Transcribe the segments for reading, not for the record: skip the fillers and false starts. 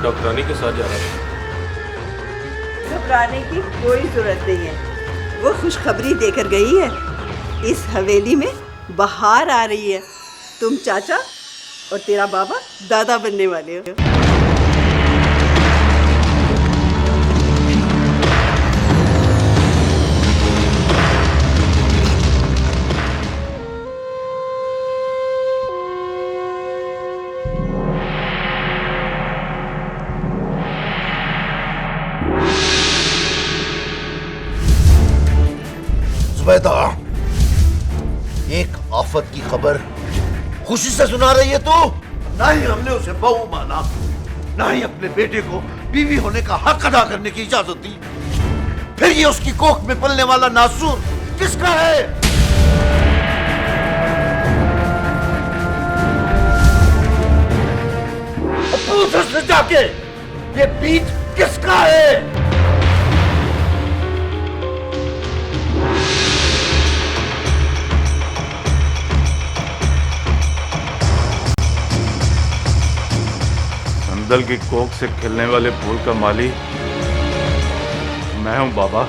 डॉक्टरानी के साथ जा रहा था। घबराने की कोई जरूरत नहीं है, वो खुशखबरी देकर गई है। इस हवेली में बहार आ रही है। तुम चाचा और तेरा बाबा दादा बनने वाले हो। जुबैदा, एक आफत की खबर खुशी से सुना रही है तू। ना ही हमने उसे बहू माना, ना ही अपने बेटे को बीवी होने का हक अदा करने की इजाजत दी। फिर ये उसकी कोख में पलने वाला नासूर किसका है? पूछ उससे जाके, ये बीज किसका है? संदल की कोख से खिलने वाले फूल का माली मैं हूं बाबा।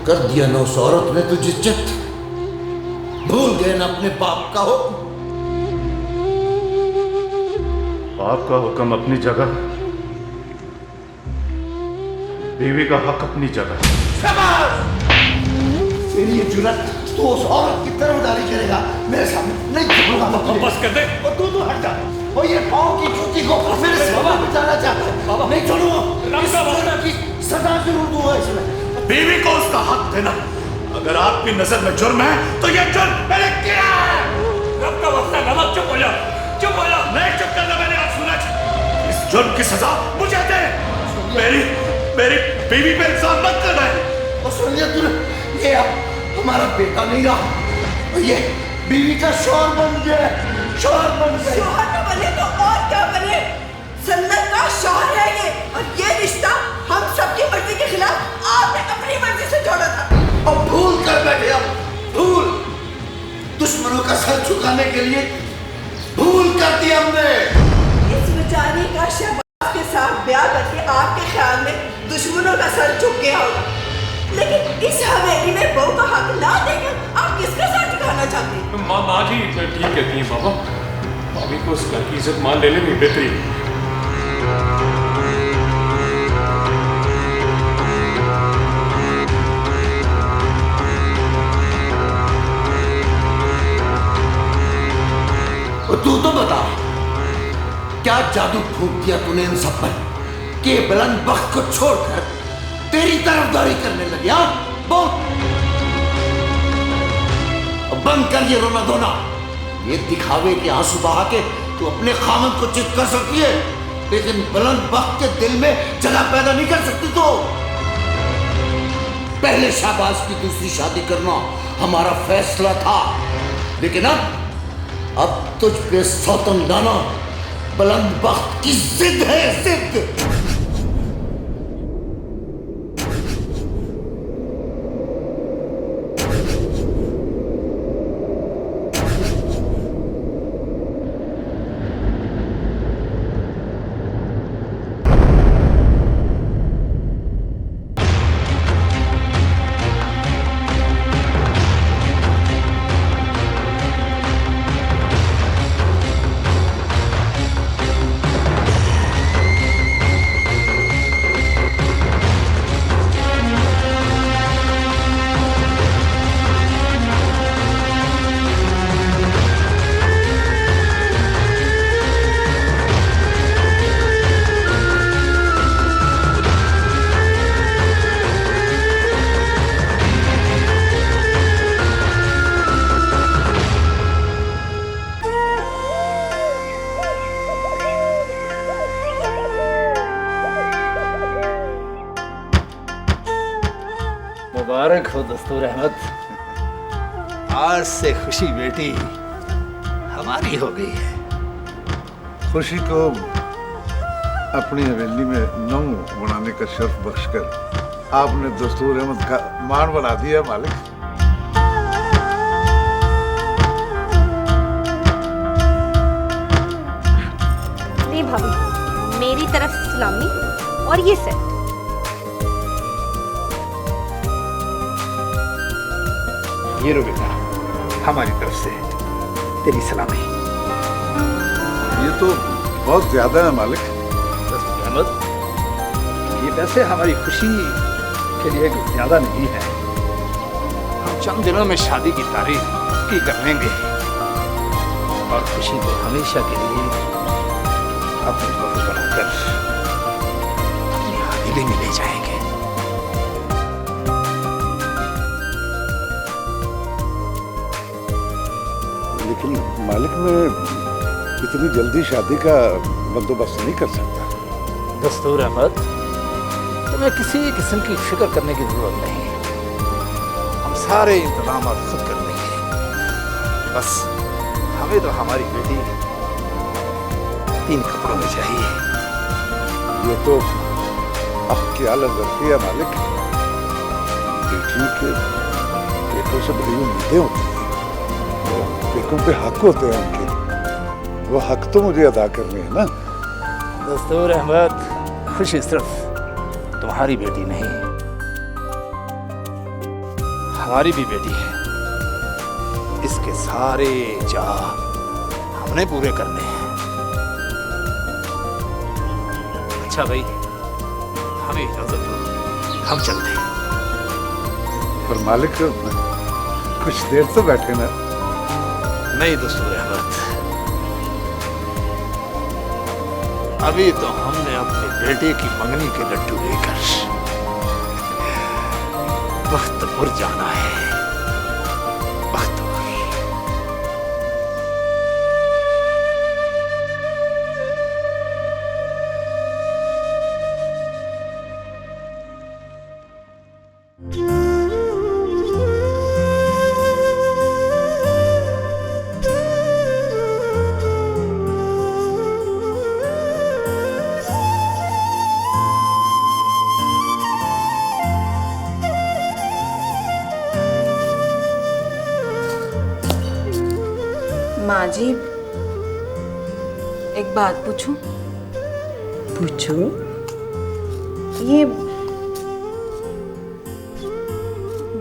कर दिया ना उस औरत ने तुझे चित। भूल गए ना अपने बाप का हुक्म। बाप का हुक्म अपनी जगह, बीवी का हक अपनी जगह। शाबाश! तेरी ये जुर्रत, तू उस औरत की तरफदारी करेगा मेरे सामने नहीं छोड़ूंगा मैं। बस कर दे। और तू हट जा। और ये पाँव की जूती को फिर से बचाना चाहता है। नहीं छोड़ूंगा। की सजा जरूर दूंगा इसमें। बीवी को उसका हक देना, अगर आपकी नजर में जुर्म है तो ये जुर्म मैंने किया है। रब का वक्त है, नमक चुप हो जा, चुप हो जा। नहीं चुप करना, मैंने आप सुना। इस जुर्म की सजा मुझे दे। मेरी बीवी पे इल्जाम मत करना है। और सुन लिया तूने, ये अब हमारा बेटा नहीं रहा, ये बीवी का शौहर बन गया। शौहर बन गया। शौहर न बने तो और क्या बने? संदल का शौहर है ये, और ये रिश्ता हम सबकी मर्जी के खिलाफ आपने अपनी मर्जी से जोड़ा था। और भूल कर बैठे हम, भूल। दुश्मनों का सर झुकाने के लिए भूल कर दी हमने। इस बेचारी का शहबाज के साथ ब्याह करके आपके ख्याल में दुश्मनों का सर झुक गया होगा, लेकिन इस हवेली में बहू का हक ना देकर आप किसका सर झुकाना चाहते हैं? माँ जी ठीक कहती हैं बाबा। भाभी को उस घर की इज्जत मान लेने में बेहतरी। तू तो बता, क्या जादू फूंक दिया तूने इन सब पर कि बुलंद बख्त को छोड़कर तेरी तरफदारी करने लगे? बोल। बंद कर ये रोना धोना, ये दिखावे के आंसू बहा के तू अपने खामन को चित कर सकती है, लेकिन बुलंद बख्त के दिल में जला पैदा नहीं कर सकती। तो पहले शाहबाज की दूसरी शादी करना हमारा फैसला था, लेकिन अब तुझ पे सौतन दाना बुलंद बख्त की जिद है, जिद। देखो दस्तूर अहमद, आज से खुशी बेटी हमारी हो गई है। खुशी को अपनी हवेली में नौ बनाने का शर्फ बख्शकर आपने दस्तूर अहमद का मान बना दिया मालिक। ले भाभी, मेरी तरफ से सलामी और ये सेट। ये रो बेटा, हमारी तरफ से तेरी सलामी। ये तो बहुत ज्यादा है मालिक। दस्तूर अहमद, ये पैसे हमारी खुशी के लिए कुछ ज्यादा नहीं है। हम चंद दिनों में शादी की तारीख की कर लेंगे और खुशी को हमेशा के लिए अपनी बहू बनाकर अपनी हवेली में ले जाएंगे। लेकिन मालिक, मैं इतनी जल्दी शादी का बंदोबस्त नहीं कर सकता। दस्तूर अहमद, तुम्हें किसी किस्म की फिक्र करने की जरूरत नहीं। हम सारे इंतजाम खुद कर लेंगे। बस हमें तो हमारी बेटी 3 कपड़ों में चाहिए। ये तो आपकी आलम रखती है मालिक। बेटियों के बेटों से बड़ी उम्मीदें होती हैं, बेटों पे हक होते हैं उनके। वो हक तो मुझे अदा करने हैं ना। दस्तूर अहमद, खुशी सिर्फ तुम्हारी बेटी नहीं, हमारी भी बेटी है। इसके सारे चाह हमने पूरे करने हैं। अच्छा भाई, हमें इजाजत दो, हम चलते हैं। पर मालिक, कुछ देर तो बैठे ना। नहीं दस्तूर अहमद, अभी तो हमने अपने बेटे की मंगनी के लड्डू लेकर बख्तपुर जाना है। बख्तपुर। माँ जी, एक बात पूछूं? पूछो। ये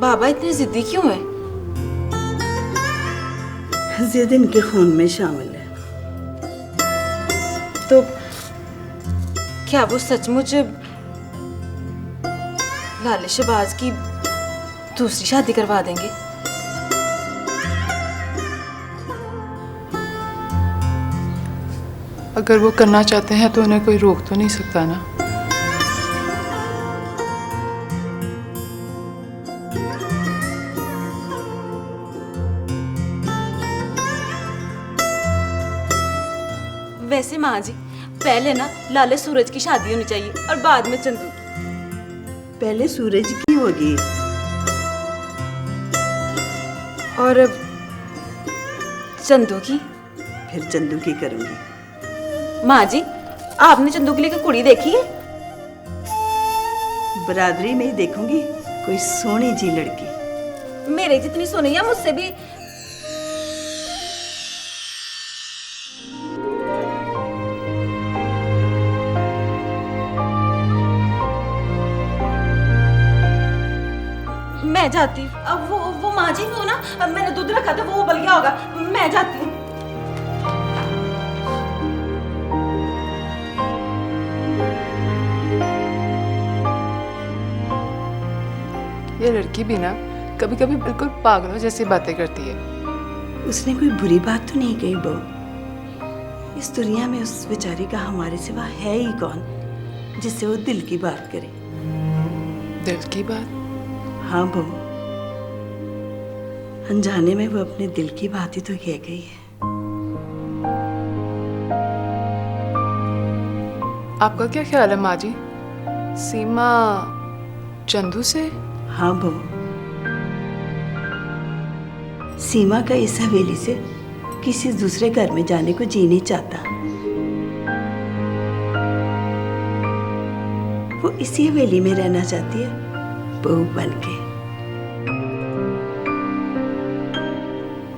बाबा इतने जिद्दी क्यों है? जिद इनके खून में शामिल है। तो क्या वो सचमुच लाले शहबाज की दूसरी शादी करवा देंगे? अगर वो करना चाहते हैं तो उन्हें कोई रोक तो नहीं सकता ना। वैसे माँ जी, पहले ना लाले सूरज की शादी होनी चाहिए और बाद में चंदू की। पहले सूरज की होगी और चंदू की? फिर चंदू की करूंगी। माँ जी, आपने चंदू के लिए कोई कुड़ी देखी है? बरादरी में ही देखूंगी कोई सोनी जी लड़की। मेरे जितनी सोनी है मुझसे भी। मैं जाती हूँ। अब वो माँ जी, वो ना मैंने दूध रखा था, वो उबल गया होगा। मैं जाती हूँ। ये लड़की भी ना कभी कभी बिल्कुल पागलों जैसी बातें करती है। उसने कोई बुरी बात तो नहीं कही बहू। इस दुनिया में उस बेचारी का हमारे सिवा है ही कौन जिससे वो दिल की बात करे। दिल की बात? हाँ बहू, अनजाने में वो अपने दिल की बात ही तो कह गई है। आपका क्या ख्याल है माँ जी? सीमा चंदू से? हाँ बहू, सीमा का इस हवेली से किसी दूसरे घर में जाने को जी नहीं चाहता। वो इसी हवेली में रहना चाहती है, बहू बन के।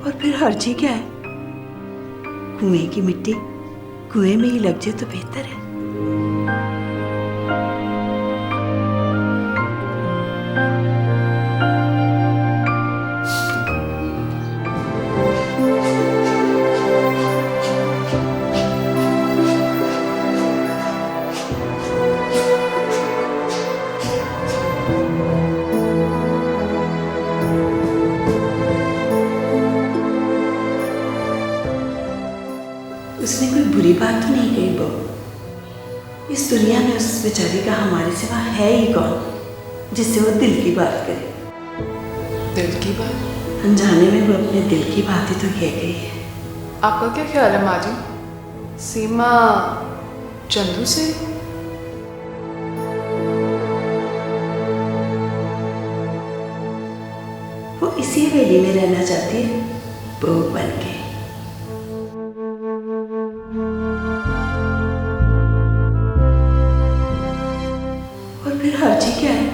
और फिर हर्जी क्या है? कुएं की मिट्टी कुएं में ही लग जाए तो बेहतर है। उसने कोई बुरी बात तो नहीं कही बहू। इस दुनिया में उस बेचारी का हमारे सिवा है ही कौन जिससे वो दिल की बात करे। दिल की बात? अनजाने में वो अपने दिल की बात ही तो कह गई है। आपका क्या ख्याल है माँ जी? सीमा चंदू से? वो इसी हवेली में रहना चाहती है, बहू बन के। और फिर हर्जी क्या है?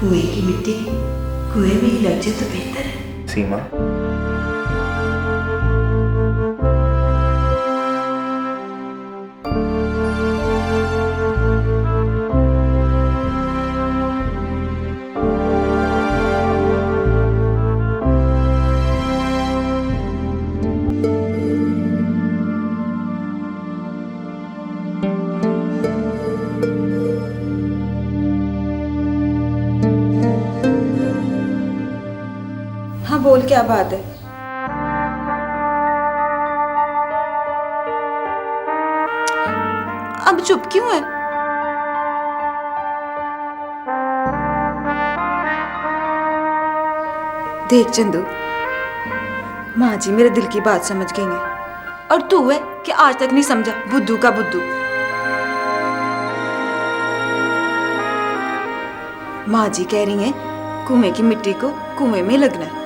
कुएं की मिट्टी कुएं में ही लग जाए तो बेहतर है। सीमा, हाँ बोल, क्या बात है? अब चुप क्यों है? देख चंदू, माँ जी मेरे दिल की बात समझ गई है, और तू है कि आज तक नहीं समझा, बुद्धू का बुद्धू। माँ जी कह रही हैं कुएं की मिट्टी को कुएं में लगना है,